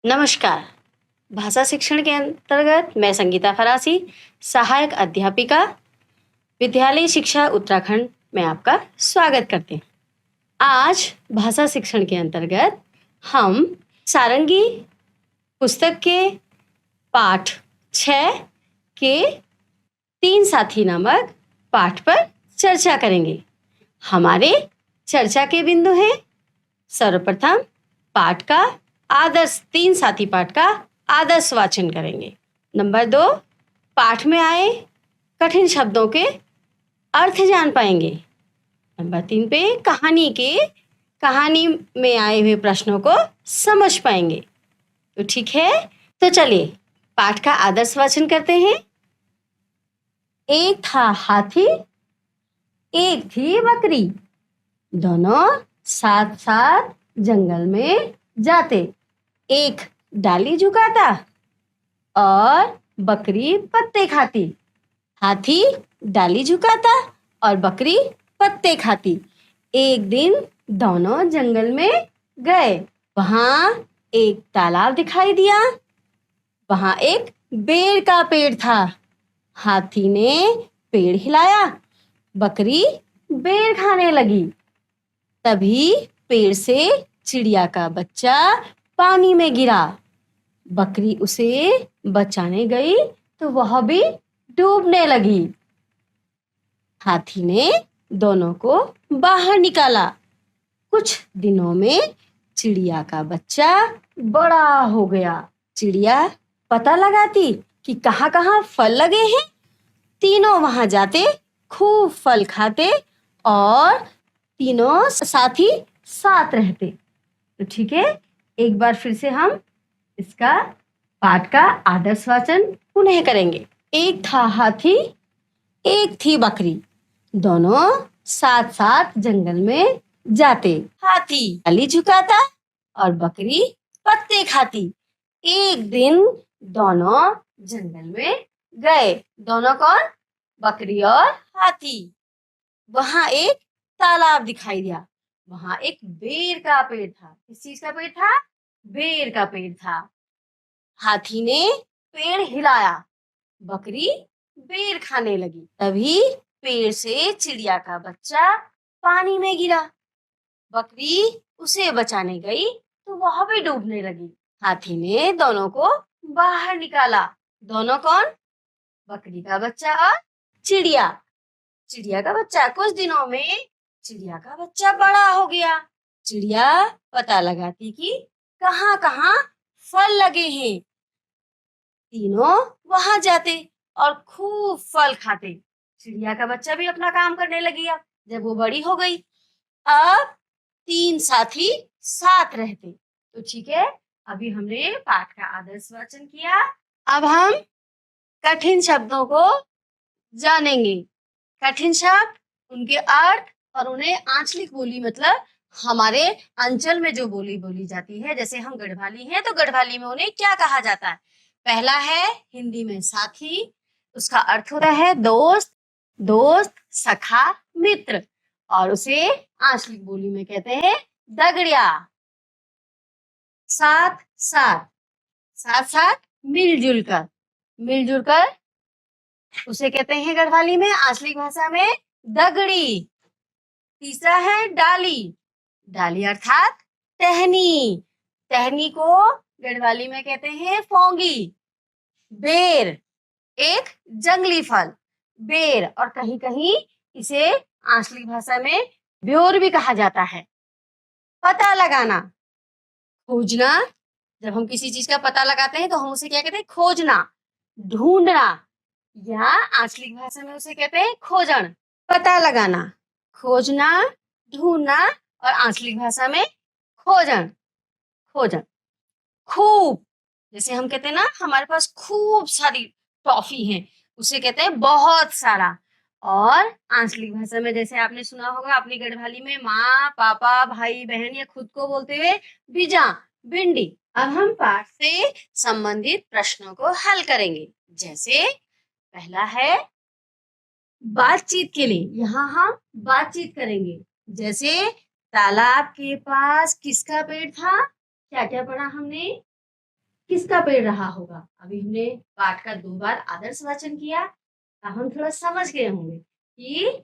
नमस्कार। भाषा शिक्षण के अंतर्गत मैं संगीता फरासी, सहायक अध्यापिका, विद्यालय शिक्षा उत्तराखंड में आपका स्वागत करते हैं। आज भाषा शिक्षण के अंतर्गत हम सारंगी पुस्तक के पाठ 6 के 3 साथी नामक पाठ पर चर्चा करेंगे। हमारे चर्चा के बिंदु हैं, सर्वप्रथम पाठ का आदर्श 3 साथी पाठ का आदर्श वाचन करेंगे। नंबर 2, पाठ में आए कठिन शब्दों के अर्थ जान पाएंगे। नंबर 3 पे कहानी में आए हुए प्रश्नों को समझ पाएंगे। तो ठीक है, तो चलिए पाठ का आदर्श वाचन करते हैं। एक था हाथी, एक थी बकरी, दोनों साथ साथ जंगल में जाते। एक डाली झुकाता और बकरी पत्ते खाती। हाथी डाली झुकाता और बकरी पत्ते खाती। एक दिन दोनों जंगल में गए। वहां एक तालाब दिखाई दिया। वहां एक बेर का पेड़ था। हाथी ने पेड़ हिलाया, बकरी बेर खाने लगी। तभी पेड़ से चिड़िया का बच्चा पानी में गिरा। बकरी उसे बचाने गई तो वह भी डूबने लगी। हाथी ने दोनों को बाहर निकाला। कुछ दिनों में चिड़िया का बच्चा बड़ा हो गया। चिड़िया पता लगाती कि कहाँ-कहाँ फल लगे हैं। तीनों वहां जाते, खूब फल खाते और तीनों साथी साथ रहते। तो ठीक है, एक बार फिर से हम इसका पाठ का आदर्श वाचन पुनः करेंगे। एक था हाथी, एक थी बकरी, दोनों साथ साथ जंगल में जाते। हाथी डाली झुकाता और बकरी पत्ते खाती। एक दिन दोनों जंगल में गए। दोनों कौन? बकरी और हाथी। वहां एक तालाब दिखाई दिया। वहां एक बेर का पेड़ था। किस चीज का पेड़ था? बेर का पेड़ था। हाथी ने पेड़ हिलाया, बकरी बेर खाने लगी। तभी पेड़ से चिड़िया का बच्चा पानी में गिरा। बकरी उसे बचाने गई तो वह भी डूबने लगी। हाथी ने दोनों को बाहर निकाला। दोनों कौन? बकरी का बच्चा और चिड़िया। चिड़िया का बच्चा। कुछ दिनों में चिड़िया का बच्चा बड़ा हो गया। चिड़िया पता लगाती कि कहाँ-कहाँ फल लगे हैं। तीनों वहां जाते और खूब फल खाते। चिड़िया का बच्चा भी अपना काम करने लगी। अब जब वो बड़ी हो गई, अब 3 साथी साथ रहते। तो ठीक है, अभी हमने पाठ का आदर्श वाचन किया। अब हम कठिन शब्दों को जानेंगे। कठिन शब्द, उनके अर्थ और उन्हें आंचलिक बोली मतलब हमारे अंचल में जो बोली बोली जाती है। जैसे हम गढ़वाली हैं तो गढ़वाली में उन्हें क्या कहा जाता है? पहला है हिंदी में साथी, उसका अर्थ होता है दोस्त, दोस्त, सखा, मित्र। और उसे आंचलिक बोली में कहते हैं दगड़िया। साथ साथ, साथ साथ, मिलजुल कर, मिलजुल कर उसे कहते हैं गढ़वाली में, आंचलिक भाषा में दगड़ी। तीसरा है डाली, डाली अर्थात टहनी, टहनी को गढ़वाली में कहते हैं फोंगी। बेर, एक जंगली फल, बेर, और कहीं कहीं इसे आंचलिक भाषा में ब्योर भी कहा जाता है। पता लगाना, खोजना, जब हम किसी चीज का पता लगाते हैं तो हम उसे क्या कहते हैं? खोजना, ढूंढना, या आंचलिक भाषा में उसे कहते हैं खोजन। पता लगाना, खोजना, ढूंढना, और आंचलिक भाषा में खोजन, खोजन। खूब, जैसे हम कहते हैं ना हमारे पास खूब सारी टॉफी है, उसे कहते हैं बहुत सारा। और आंचलिक भाषा में जैसे आपने सुना होगा अपनी गढ़वाली में, माँ, पापा, भाई, बहन या खुद को बोलते हुए बीजा, भिंडी। अब हम पाठ से संबंधित प्रश्नों को हल करेंगे। जैसे पहला है बातचीत के लिए, यहाँ हम बातचीत करेंगे। जैसे तालाब के पास किसका पेड़ था? क्या क्या पढ़ा हमने? किसका पेड़ रहा होगा? अभी हमने पाठ का 2 बार आदर्श वाचन किया, अब हम थोड़ा समझ गए होंगे कि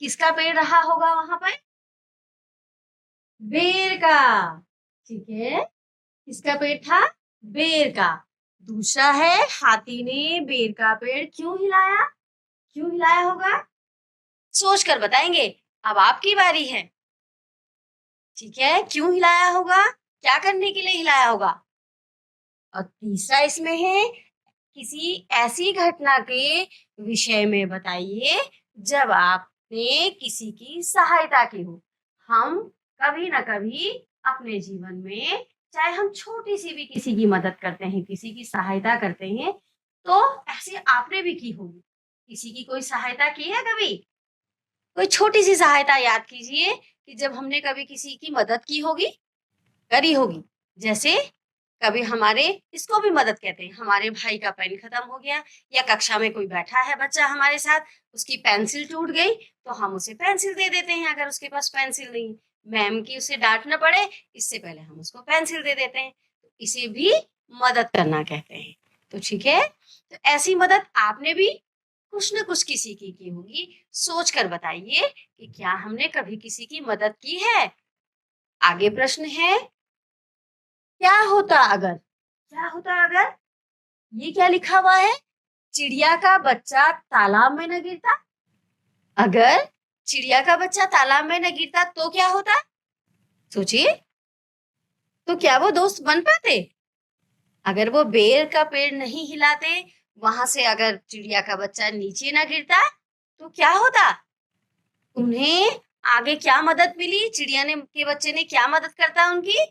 किसका पेड़ रहा होगा वहां पर? बेर का। ठीक है, किसका पेड़ था? बेर का। दूसरा है, हाथी ने बेर का पेड़ क्यों हिलाया? क्यों हिलाया होगा? सोच कर बताएंगे। अब आपकी बारी है। ठीक है, क्यों हिलाया होगा? क्या करने के लिए हिलाया होगा? और तीसरा इसमें है, किसी ऐसी घटना के विषय में बताइए जब आपने किसी की सहायता की हो। हम कभी ना कभी अपने जीवन में, चाहे हम छोटी सी भी किसी की मदद करते हैं, किसी की सहायता करते हैं, तो ऐसे आपने भी की होगी। किसी की कोई सहायता की है कभी? कोई छोटी सी सहायता याद कीजिए कि जब हमने कभी किसी की मदद की होगी, करी होगी। जैसे कभी हमारे, इसको भी मदद कहते हैं, हमारे भाई का पेन खत्म हो गया, या कक्षा में कोई बैठा है बच्चा हमारे साथ, उसकी पेंसिल टूट गई, तो हम उसे पेंसिल दे देते हैं अगर उसके पास पेंसिल नहीं। मैम की उसे डांट न पड़े, इससे पहले हम उसको पेंसिल दे देते हैं, तो इसे भी मदद करना कहते हैं। तो ठीक है, तो ऐसी मदद आपने भी कुछ न कुछ किसी की होगी। सोच कर बताइए कि क्या हमने कभी किसी की मदद की है। आगे प्रश्न है, क्या होता अगर, क्या होता अगर, ये क्या लिखा हुआ है? चिड़िया का बच्चा तालाब में न गिरता। अगर चिड़िया का बच्चा तालाब में न गिरता तो क्या होता? सोचिए, तो क्या वो दोस्त बन पाते? अगर वो बेर का पेड़ नहीं हिलाते, वहां से अगर चिड़िया का बच्चा नीचे न गिरता, तो क्या होता? उन्हें आगे क्या मदद मिली? चिड़िया ने के बच्चे ने क्या मदद करता उनकी?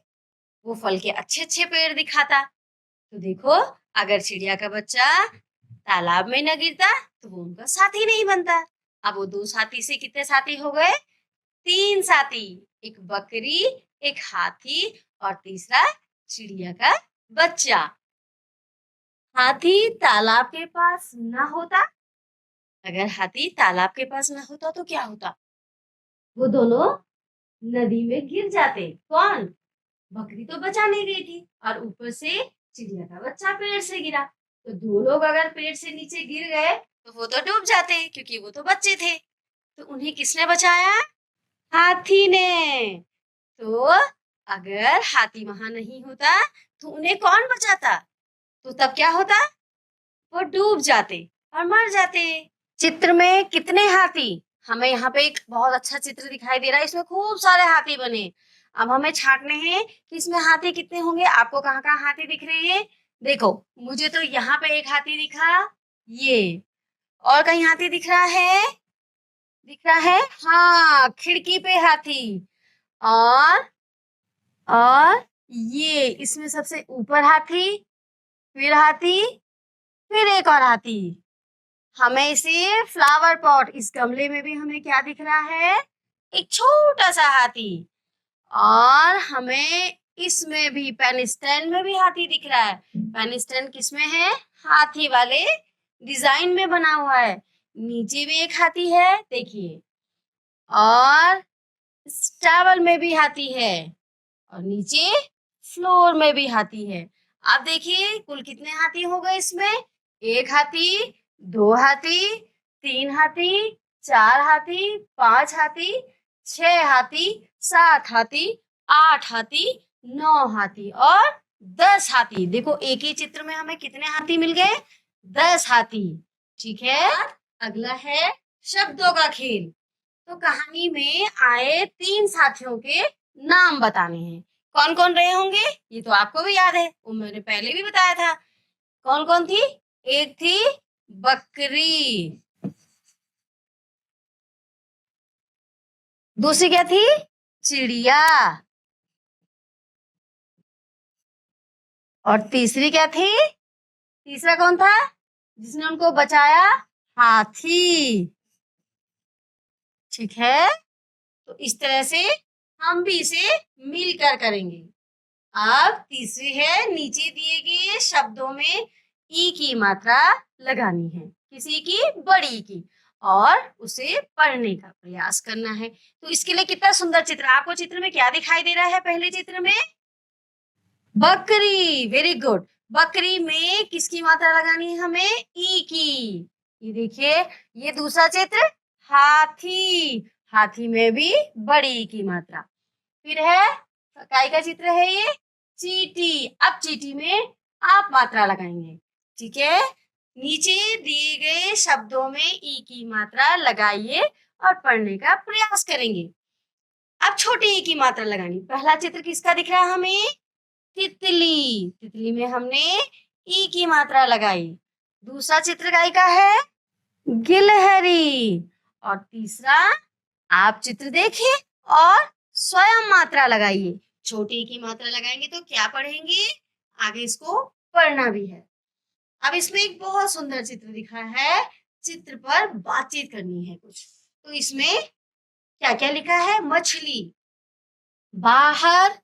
वो फल के अच्छे अच्छे पेड़ दिखाता। तो देखो, अगर चिड़िया का बच्चा तालाब में न गिरता तो वो उनका साथी नहीं बनता। अब वो 2 साथी से कितने साथी हो गए? 3 साथी। एक बकरी, एक हाथी और तीसरा चिड़िया का बच्चा। हाथी तालाब के पास न होता, अगर हाथी तालाब के पास न होता तो क्या होता? वो दोनों नदी में गिर जाते। कौन? बकरी तो बचा नहीं गई थी, और ऊपर से चिड़िया का बच्चा पेड़ से गिरा, तो 2 लोग अगर पेड़ से नीचे गिर गए तो वो तो डूब जाते, क्योंकि वो तो बच्चे थे। तो उन्हें किसने बचाया? हाथी ने। तो अगर हाथी वहां नहीं होता तो उन्हें कौन बचाता? तो तब क्या होता? वो डूब जाते और मर जाते। चित्र में कितने हाथी? हमें यहाँ पे एक बहुत अच्छा चित्र दिखाई दे रहा है, इसमें खूब सारे हाथी बने। अब हमें छांटने हैं कि इसमें हाथी कितने होंगे। आपको कहाँ कहाँ हाथी दिख रहे हैं? देखो, मुझे तो यहाँ पे एक हाथी दिखा, ये। और कहीं हाथी दिख रहा है? दिख रहा है, हाँ, खिड़की पे हाथी। और और ये इसमें सबसे ऊपर हाथी, फिर हाथी, फिर एक और हाथी। हमें इसे फ्लावर पॉट, इस गमले में भी हमें क्या दिख रहा है? एक छोटा सा हाथी। और हमें इसमें भी, पेन स्टैंड में भी हाथी दिख रहा है। पेन स्टैंड किसमें है? हाथी वाले डिजाइन में बना हुआ है। नीचे भी एक हाथी है, देखिए। और टावल में भी हाथी है, और नीचे फ्लोर में भी हाथी है। आप देखिए, कुल कितने हाथी हो गए इसमें? 1 हाथी, 2 हाथी, 3 हाथी, 4 हाथी, 5 हाथी, 6 हाथी, 7 हाथी, 8 हाथी, 9 हाथी और 10 हाथी। देखो, एक ही चित्र में हमें कितने हाथी मिल गए? 10 हाथी। ठीक है, अगला है शब्दों का खेल। तो कहानी में आए 3 साथियों के नाम बताने हैं। कौन कौन रहे होंगे? ये तो आपको भी याद है, वो मैंने पहले भी बताया था। कौन कौन थी? एक थी बकरी, दूसरी क्या थी? चिड़िया, और तीसरी क्या थी? तीसरा कौन था जिसने उनको बचाया? हाथी। ठीक है, तो इस तरह से हम भी इसे मिलकर करेंगे। अब तीसरी है, नीचे दिए गए शब्दों में ई की मात्रा लगानी है, किसी की? बड़ी की, और उसे पढ़ने का प्रयास करना है। तो इसके लिए कितना सुंदर चित्र, आपको चित्र में क्या दिखाई दे रहा है? पहले चित्र में बकरी, वेरी गुड। बकरी में किसकी मात्रा लगानी है हमें? ई की। ये देखिए, ये दूसरा चित्र हाथी, हाथी में भी बड़ी ई की मात्रा। फिर है काय का चित्र है ये? चींटी। अब चींटी में आप मात्रा लगाएंगे, ठीक है। नीचे दिए गए शब्दों में ई की मात्रा लगाइए और पढ़ने का प्रयास करेंगे। अब छोटी ई की मात्रा लगानी। पहला चित्र किसका दिख रहा है हमें? तितली। तितली में हमने ई की मात्रा लगाई। दूसरा चित्र काय का है? गिलहरी। और तीसरा, आप चित्र देखिए और स्वयं मात्रा लगाइए। छोटी की मात्रा लगाएंगे तो क्या पढ़ेंगे? आगे इसको पढ़ना भी है। अब इसमें एक बहुत सुंदर चित्र दिखा है। चित्र पर बातचीत करनी है कुछ। तो इसमें क्या क्या लिखा है? मछली, बाहर,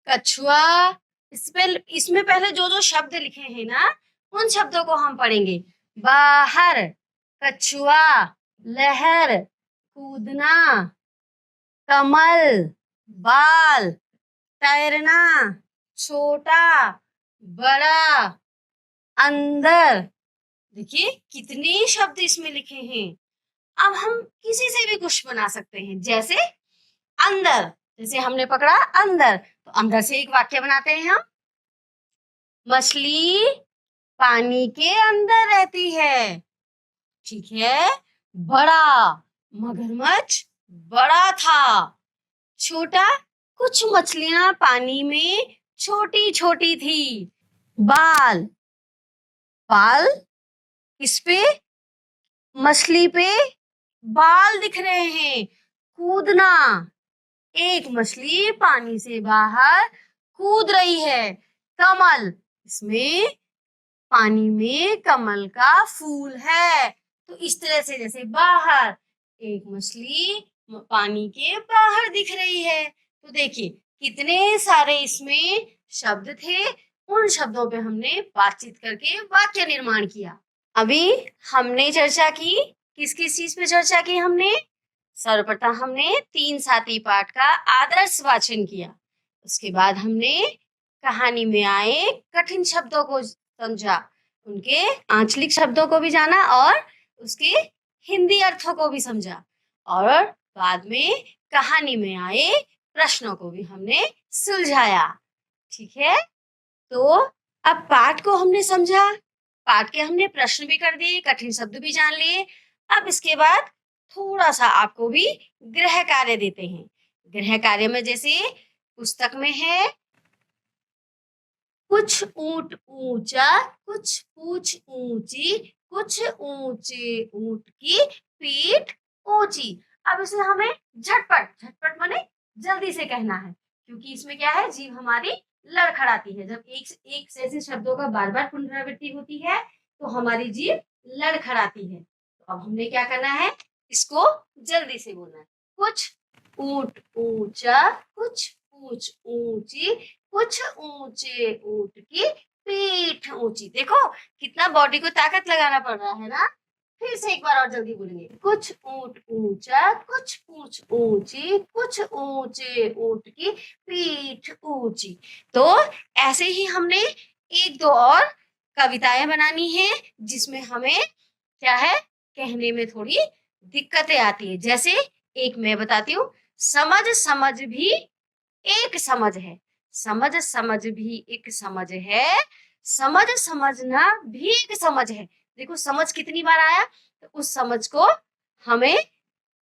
कछुआ। इसमें पहले जो जो शब्द लिखे हैं ना, उन शब्दों को हम पढ़ेंगे। बाहर, कछुआ, लहर, कूदना, कमल, बाल, तैरना, छोटा, बड़ा, अंदर। देखिए कितने शब्द इसमें लिखे हैं। अब हम किसी से भी कुछ बना सकते हैं, जैसे अंदर। जैसे हमने पकड़ा अंदर, तो अंदर से एक वाक्य बनाते हैं हम। मछली पानी के अंदर रहती है, ठीक है। बड़ा, मगरमच्छ बड़ा था। छोटा, कुछ मछलियां पानी में छोटी छोटी थी। बाल, बाल, इस पे मछली पे बाल दिख रहे हैं। कूदना, एक मछली पानी से बाहर कूद रही है। कमल, इसमें पानी में कमल का फूल है। तो इस तरह से, जैसे बाहर, एक मछली पानी के बाहर दिख रही है। तो देखिए कितने सारे इसमें शब्द थे। उन शब्दों पे हमने बातचीत करके वाक्य निर्माण किया। अभी हमने चर्चा की, किस किस चीज पे चर्चा की हमने? सर्वप्रथम हमने 3 साथी पाठ का आदर्श वाचन किया। उसके बाद हमने कहानी में आए कठिन शब्दों को समझा, उनके आंचलिक शब्दों को भी जाना और उसके हिंदी अर्थों को भी समझा। और बाद में कहानी में आए प्रश्नों को भी हमने सुलझाया, ठीक है। तो अब पाठ को हमने समझा, पाठ के हमने प्रश्न भी कर दिए, कठिन शब्द भी जान लिए। अब इसके बाद थोड़ा सा आपको भी गृह कार्य देते हैं। गृह कार्य में जैसे पुस्तक में है, कुछ ऊंट ऊंचा, कुछ पूछ ऊंची, कुछ ऊंचे ऊंट की पीठ ऊंची। अब इसे हमें झटपट, झटपट माने जल्दी से कहना है, क्योंकि इसमें क्या है, जीभ हमारी लड़खड़ाती है। जब एक से ऐसे शब्दों का बार बार पुनरावृत्ति होती है तो हमारी जीभ लड़खड़ाती है। तो अब हमने क्या करना है, इसको जल्दी से बोलना है। कुछ ऊंट ऊंचा, कुछ पूछ ऊंची, कुछ ऊंचे ऊंट की पीठ ऊंची। देखो कितना बॉडी को ताकत लगाना पड़ रहा है ना। फिर से एक बार और जल्दी बोलेंगे। कुछ ऊंट ऊंचा, कुछ पूछ ऊंची, कुछ ऊंचे ऊंट की पीठ ऊंची। तो ऐसे ही हमने एक दो और कविताएं बनानी है, जिसमें हमें क्या है, कहने में थोड़ी दिक्कतें आती है। जैसे एक मैं बताती हूँ, समझ समझ भी एक समझ है, समझ समझ भी एक समझ है, समझ समझना भी एक समझ है। देखो समझ कितनी बार आया, तो उस समझ को हमें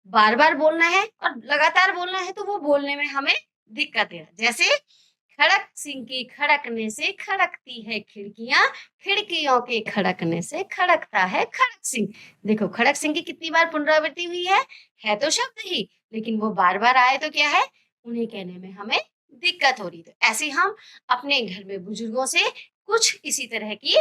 बार बार बोलना है और लगातार बोलना है, तो वो बोलने में हमें दिक्कत है। जैसे खड़क सिंह की खड़कने से खड़कती है खिड़कियां, खिड़कियों के खड़कने से खड़कता है खड़क सिंह। देखो खड़क सिंह की कितनी बार पुनरावृत्ति हुई है तो शब्द ही, लेकिन वो बार बार आए तो क्या है, उन्हें कहने में हमें दिक्कत हो रही। तो ऐसे हम अपने घर में बुजुर्गों से कुछ इसी तरह की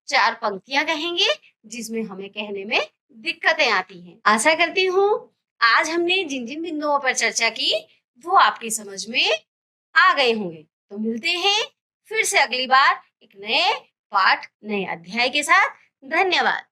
4 पंक्तियां कहेंगे, जिसमें हमें कहने में दिक्कतें आती हैं। आशा करती हूँ आज हमने जिन जिन बिंदुओं पर चर्चा की वो आपकी समझ में आ गए होंगे। तो मिलते हैं फिर से अगली बार एक नए पाठ, नए अध्याय के साथ। धन्यवाद।